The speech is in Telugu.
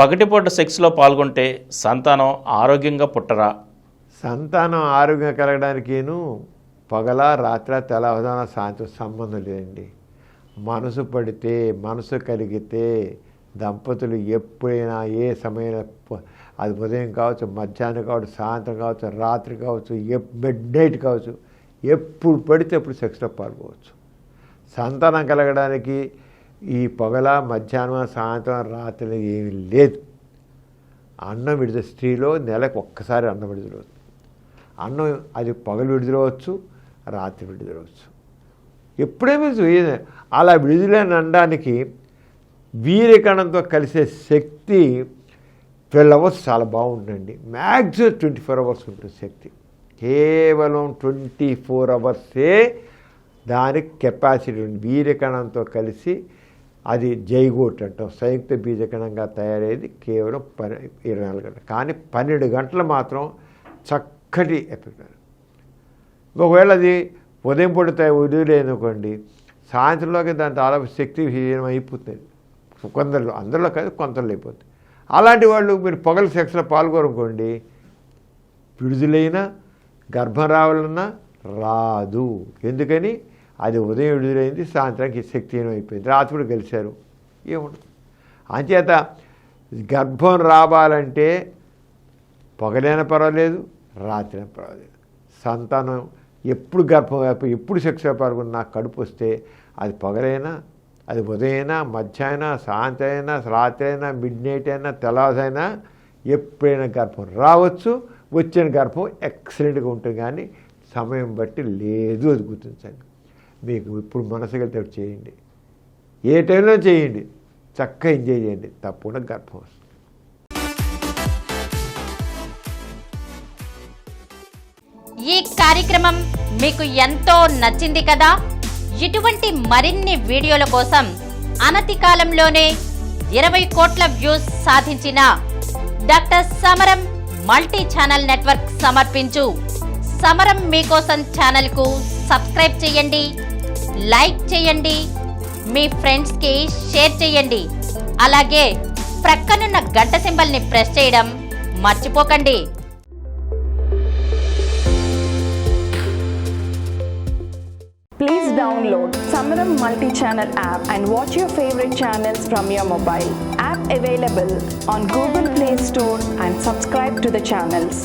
పగటిపూట సెక్స్లో పాల్గొంటే సంతానం ఆరోగ్యంగా పుట్టరా? సంతానం ఆరోగ్యం కలగడానికిను పగల రాత్రి తెల్లవారుజామున సాయంత్రం సంబంధం లేదండి. మనసు పడితే, మనసు కలిగితే దంపతులు ఎప్పుడైనా ఏ సమయంలో, అది ఉదయం కావచ్చు, మధ్యాహ్నం కావచ్చు, సాయంత్రం కావచ్చు, రాత్రి కావచ్చు, మిడ్ నైట్ కావచ్చు, ఎప్పుడు పడితే అప్పుడు సెక్స్లో పాల్గొవచ్చు. సంతానం కలగడానికి ఈ పగల, మధ్యాహ్నం, సాయంత్రం, రాత్రి ఏమీ లేదు. అన్నం విడుదల, స్త్రీలో నెలకు ఒక్కసారి అన్నం విడుదలవుతుంది. అన్నం అది పగలు విడుదలవచ్చు, రాత్రి విడుదలవచ్చు. ఎప్పుడేమీ అలా విడుదలని అనడానికి వీర్యకణంతో కలిసే శక్తి 12 అవర్స్ చాలా బాగుంటుందండి. మ్యాక్సిమం 24 అవర్స్ ఉంటుంది శక్తి. కేవలం 24 అవర్సే దానికి కెపాసిటీ ఉంది. వీర్యకణంతో కలిసి అది జైగోట్ అంటాం, సంయుక్త బీజకణంగా తయారయ్యేది కేవలం 24 గంటలు. కానీ 12 గంటలు మాత్రం చక్కటి ఎఫెక్ట్. ఒకవేళ అది ఉదయం పూట వదిలేదనుకోండి, సాయంత్రంలోకి దాని చాలా శక్తి హీనం అయిపోతుంది. కొందరిలో, అందరిలో కాదు, కొందరిలో అయిపోతుంది. అలాంటి వాళ్ళు మీరు పగల సెక్స్లో పాల్గొనుకోండి, విడుదలైనా గర్భం రావాలన్నా రాదు. ఎందుకని? అది ఉదయం విడుదలైంది, సాయంత్రానికి శక్తిహీనం అయిపోయింది, రాత్రి కూడా గెలిచారు, ఏముండదు. అంచేత గర్భం రావాలంటే పగలైనా పర్వాలేదు, రాత్రి అయినా పర్వాలేదు. సంతానం ఎప్పుడు గర్భం ఎప్పుడు సెక్స్ పాల్గొన్న నాకు కడుపు వస్తే అది పగలైనా, అది ఉదయమైనా, మధ్యాహ్నం, సాయంత్రం అయినా, రాత్రి అయినా, మిడ్ నైట్ అయినా, తెల్లవారైనా ఎప్పుడైనా గర్భం రావచ్చు. వచ్చిన గర్భం ఎక్సలెంట్గా ఉంటుంది, కానీ సమయం బట్టి లేదు. అది గుర్తించండి. మీకు ఇప్పుడు మనసు కలితే చేయండి, ఏ టైంలో చేయండి, చక్కగా ఎంజాయ్ చేయండి, తప్పకుండా గర్భం వస్తుంది. ఈ కార్యక్రమం మీకు ఎంతో నచ్చింది కదా? ఇటువంటి మరిన్ని వీడియోల కోసం అనతి కాలంలోనే 20 కోట్ల వ్యూస్ సాధించిన డాక్టర్ సమరం మల్టీ ఛానల్ నెట్వర్క్ సమర్పించు సమరం మీకోసం ఛానల్కు సబ్స్క్రైబ్ చేయండి, లైక్ చేయండి, మీ ఫ్రెండ్స్కి షేర్ చేయండి. అలాగే ప్రక్కనున్న గంట సింబల్ని ప్రెస్ చేయడం మర్చిపోకండి. Please download Samaram Multi-Channel app and watch your favorite channels from your mobile. App available on Google Play Store and subscribe to the channels.